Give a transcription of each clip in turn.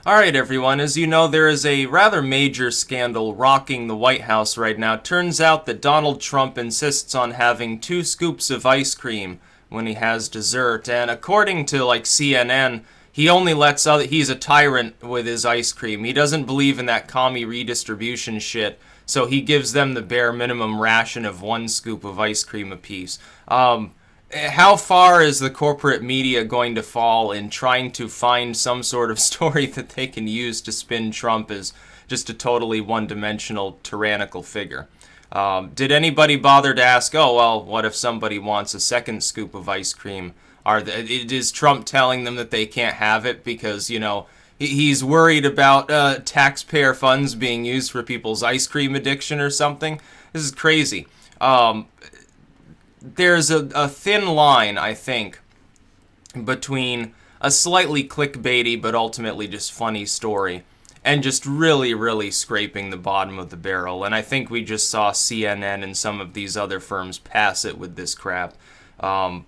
Alright everyone, as you know, there is a rather major scandal rocking the White House right now. Turns out that Donald Trump insists on having 2 scoops of ice cream when he has dessert, and according to CNN, he only lets he's a tyrant with his ice cream. He doesn't believe in that commie redistribution shit, so he gives them the bare minimum ration of 1 scoop of ice cream apiece. How far is the corporate media going to fall in trying to find some sort of story that they can use to spin Trump as just a totally one-dimensional tyrannical figure? Did anybody bother to ask, oh, well, what if somebody wants a 2nd scoop of ice cream? Is Trump telling them that they can't have it because, he's worried about taxpayer funds being used for people's ice cream addiction or something? This is crazy. There's a thin line, I think, between a slightly clickbaity but ultimately just funny story and just really, really scraping the bottom of the barrel. And I think we just saw CNN and some of these other firms pass it with this crap. How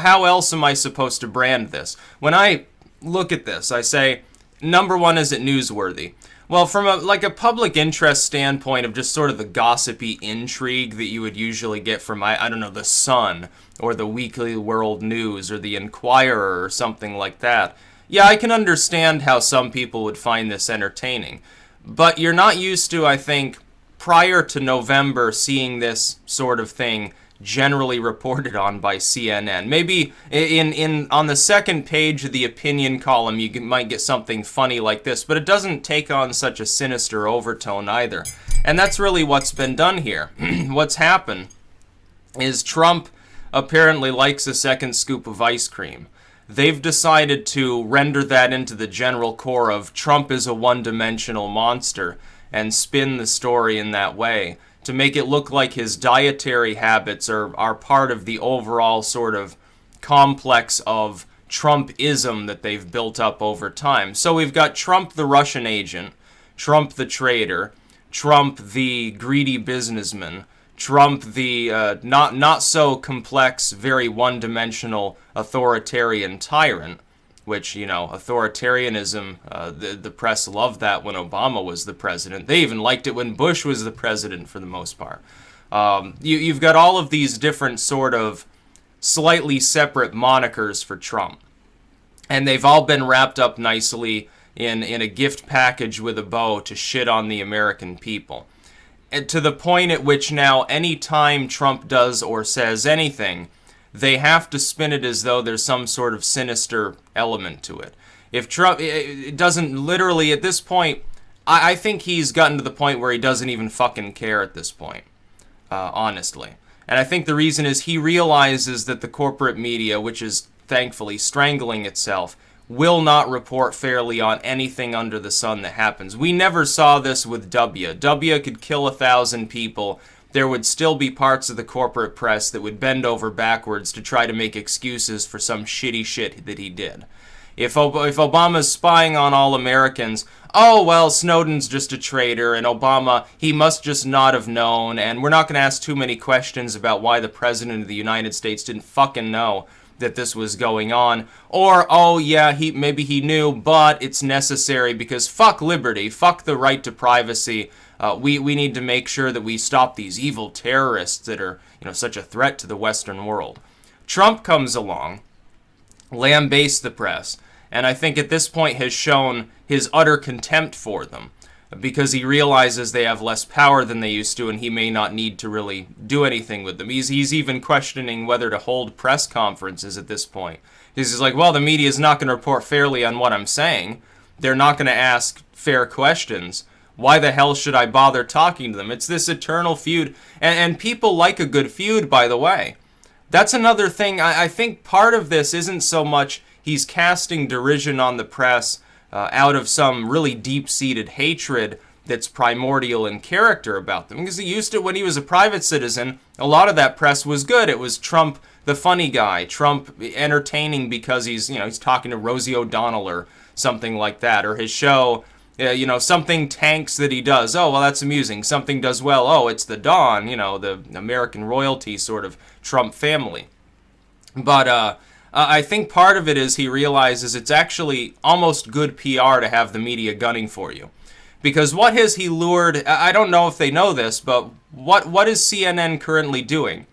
else am I supposed to brand this? When I look at this, I say, number one, is it newsworthy? Well, from a public interest standpoint of just sort of the gossipy intrigue that you would usually get from, I don't know, The Sun or the Weekly World News or the Inquirer or something like that, yeah, I can understand how some people would find this entertaining. But you're not used to, I think, prior to November, seeing this sort of thing generally reported on by CNN. Maybe on the second page of the opinion column you might get something funny like this, but it doesn't take on such a sinister overtone either. And that's really what's been done here. What's happened is Trump apparently likes a 2nd scoop of ice cream. They've decided to render that into the general core of Trump is a one-dimensional monster and spin the story in that way, to make it look like his dietary habits are part of the overall sort of complex of Trumpism that they've built up over time. So we've got Trump the Russian agent, Trump the traitor, Trump the greedy businessman, Trump the not so complex, very one-dimensional authoritarian tyrant, which, authoritarianism, the press loved that when Obama was the president. They even liked it when Bush was the president for the most part. You've got all of these different sort of slightly separate monikers for Trump. And they've all been wrapped up nicely in a gift package with a bow to shit on the American people. And to the point at which now, any time Trump does or says anything, they have to spin it as though there's some sort of sinister element to it. If Trump, it doesn't literally, at this point, I think he's gotten to the point where he doesn't even fucking care at this point, honestly. And I think the reason is he realizes that the corporate media, which is thankfully strangling itself, will not report fairly on anything under the sun that happens. We never saw this with W. W could kill 1,000 people. There would still be parts of the corporate press that would bend over backwards to try to make excuses for some shitty shit that he did. If Obama's spying on all Americans, oh, well, Snowden's just a traitor, and Obama, he must just not have known, and we're not going to ask too many questions about why the President of the United States didn't fucking know that this was going on. Or, oh, yeah, maybe he knew, but it's necessary because fuck liberty, fuck the right to privacy. We need to make sure that we stop these evil terrorists that are, such a threat to the Western world. Trump comes along, lambastes the press, and I think at this point has shown his utter contempt for them because he realizes they have less power than they used to and he may not need to really do anything with them. He's even questioning whether to hold press conferences at this point. He's like, well, the media is not going to report fairly on what I'm saying. They're not going to ask fair questions. Why the hell should I bother talking to them? It's this eternal feud. And people like a good feud, by the way. That's another thing. I think part of this isn't so much he's casting derision on the press out of some really deep-seated hatred that's primordial in character about them. Because he used to, when he was a private citizen, a lot of that press was good. It was Trump, the funny guy, Trump entertaining because he's talking to Rosie O'Donnell or something like that, or his show, something tanks that he does. Oh, well, that's amusing. Something does well. Oh, it's the Don, the American royalty sort of Trump family. But I think part of it is he realizes it's actually almost good PR to have the media gunning for you. Because what has he lured? I don't know if they know this, but what is CNN currently doing?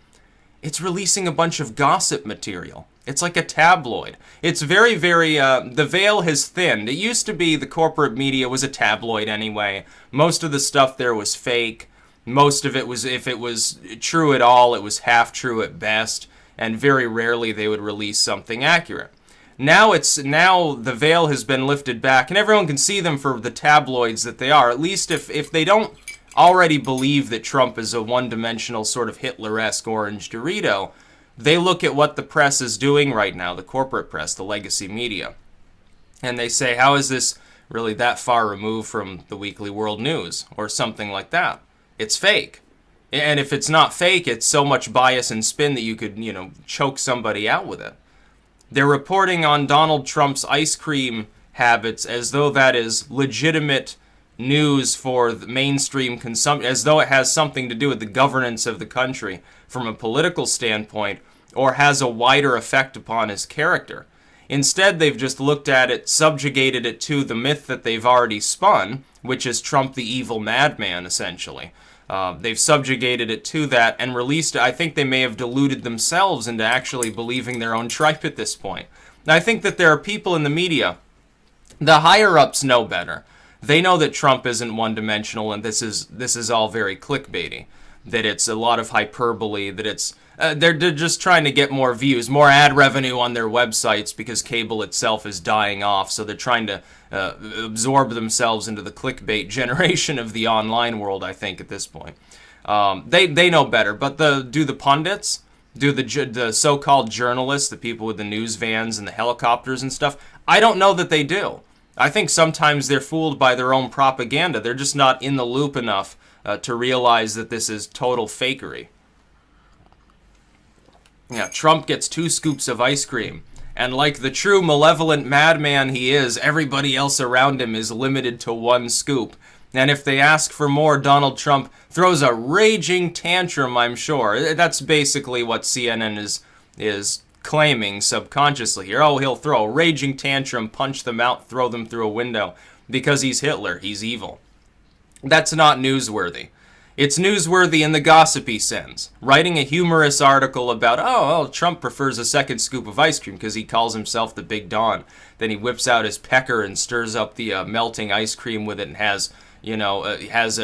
It's releasing a bunch of gossip material. It's like a tabloid. It's very, very, the veil has thinned. It used to be the corporate media was a tabloid anyway. Most of the stuff there was fake. Most of it was, if it was true at all, it was half true at best. And very rarely they would release something accurate. Now the veil has been lifted back, and everyone can see them for the tabloids that they are. At least if they don't already believe that Trump is a one-dimensional sort of Hitler-esque orange Dorito, they look at what the press is doing right now, the corporate press, the legacy media, and they say, how is this really that far removed from the weekly world news or something like that? It's fake. And if it's not fake, it's so much bias and spin that you could, choke somebody out with it. They're reporting on Donald Trump's ice cream habits as though that is legitimate news for the mainstream consumption, as though it has something to do with the governance of the country from a political standpoint, or has a wider effect upon his character. Instead, they've just looked at it, subjugated it to the myth that they've already spun, which is Trump the evil madman, essentially. They've subjugated it to that and released it. I think they may have deluded themselves into actually believing their own tripe at this point. Now, I think that there are people in the media, the higher-ups know better. They know that Trump isn't one-dimensional, and this is all very clickbaity. That it's a lot of hyperbole, that it's they're just trying to get more views, more ad revenue on their websites because cable itself is dying off, so they're trying to absorb themselves into the clickbait generation of the online world, I think, at this point. They know better, but do the pundits, do the so-called journalists, the people with the news vans and the helicopters and stuff, I don't know that they do. I think sometimes they're fooled by their own propaganda. They're just not in the loop enough to realize that this is total fakery. Yeah, Trump gets 2 scoops of ice cream, and like the true malevolent madman he is, everybody else around him is limited to 1 scoop. And if they ask for more, Donald Trump throws a raging tantrum, I'm sure. That's basically what CNN is claiming subconsciously here. Oh, he'll throw a raging tantrum, punch them out, throw them through a window, because he's Hitler, he's evil. That's not newsworthy. It's newsworthy in the gossipy sense. Writing a humorous article about, Trump prefers a 2nd scoop of ice cream because he calls himself the Big Don. Then he whips out his pecker and stirs up the melting ice cream with it and has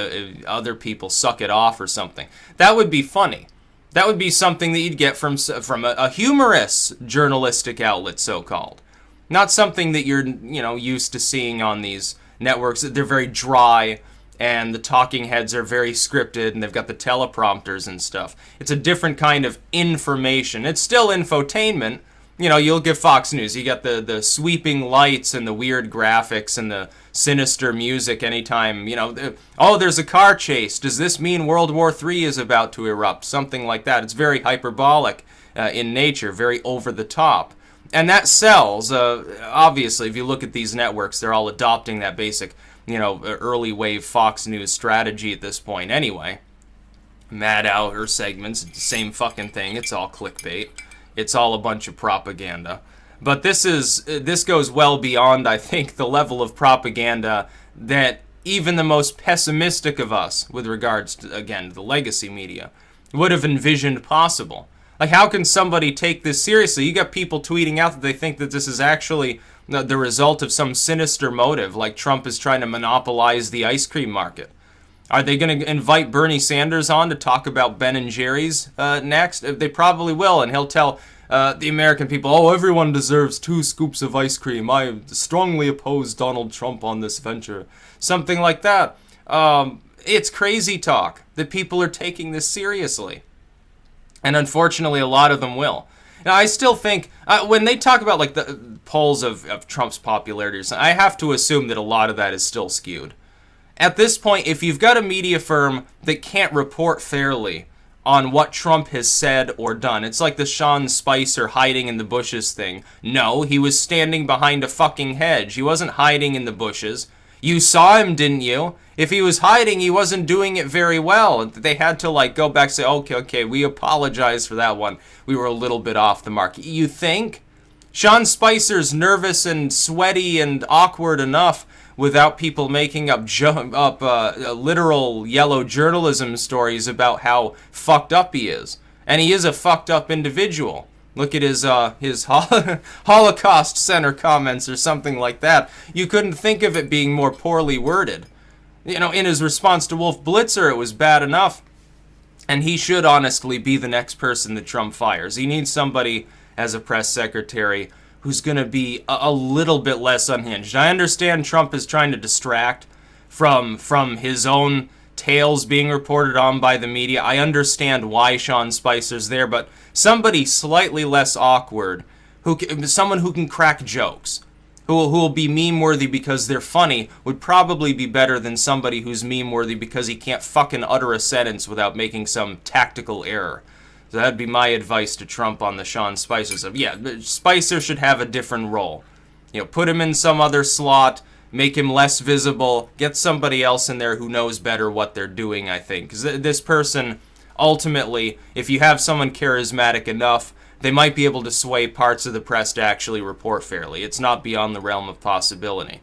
other people suck it off or something. That would be funny. That would be something that you'd get from a humorous journalistic outlet, so-called. Not something that you're, used to seeing on these networks. They're very dry, and the talking heads are very scripted, and they've got the teleprompters and stuff. It's a different kind of information. It's still infotainment. You'll get Fox News. You got the sweeping lights and the weird graphics and the sinister music anytime, there's a car chase. Does this mean World War III is about to erupt? Something like that. It's very hyperbolic in nature, very over the top. And that sells. Obviously, if you look at these networks, they're all adopting that basic, early wave Fox News strategy at this point anyway. Mad hour segments, it's the same fucking thing. It's all clickbait. It's all a bunch of propaganda. But this goes well beyond, I think, the level of propaganda that even the most pessimistic of us, with regards to, again, the legacy media, would have envisioned possible. Like, how can somebody take this seriously? You got people tweeting out that they think that this is actually the result of some sinister motive, like Trump is trying to monopolize the ice cream market. Are they going to invite Bernie Sanders on to talk about Ben & Jerry's next? They probably will, and he'll tell the American people, everyone deserves 2 scoops of ice cream. I strongly oppose Donald Trump on this venture. Something like that. It's crazy talk that people are taking this seriously. And unfortunately, a lot of them will. Now, I still think, when they talk about like the polls of Trump's popularity, I have to assume that a lot of that is still skewed. At this point, if you've got a media firm that can't report fairly on what Trump has said or done, it's like the Sean Spicer hiding in the bushes thing. No, he was standing behind a fucking hedge. He wasn't hiding in the bushes. You saw him, didn't you? If he was hiding, he wasn't doing it very well. They had to go back and say, okay, we apologize for that one. We were a little bit off the mark. You think? Sean Spicer's nervous and sweaty and awkward enough without people making up literal yellow journalism stories about how fucked up he is. And he is a fucked up individual. Look at his Holocaust Center comments or something like that. You couldn't think of it being more poorly worded. You know, in his response to Wolf Blitzer, it was bad enough. And he should honestly be the next person that Trump fires. He needs somebody as a press secretary who's going to be a little bit less unhinged. I understand Trump is trying to distract from his own tales being reported on by the media. I understand why Sean Spicer's there, but somebody slightly less awkward, someone who can crack jokes, who will be meme-worthy because they're funny, would probably be better than somebody who's meme-worthy because he can't fucking utter a sentence without making some tactical error. So that'd be my advice to Trump on the Sean Spicer stuff. Yeah, Spicer should have a different role. You know, put him in some other slot, make him less visible, get somebody else in there who knows better what they're doing, I think. Because this person, ultimately, if you have someone charismatic enough, they might be able to sway parts of the press to actually report fairly. It's not beyond the realm of possibility.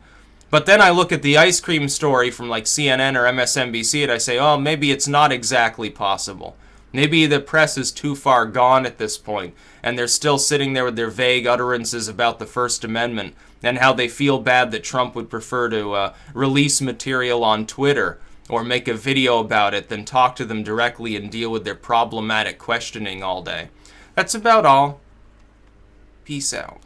But then I look at the ice cream story from like CNN or MSNBC and I say, oh, maybe it's not exactly possible. Maybe the press is too far gone at this point, and they're still sitting there with their vague utterances about the First Amendment and how they feel bad that Trump would prefer to release material on Twitter or make a video about it than talk to them directly and deal with their problematic questioning all day. That's about all. Peace out.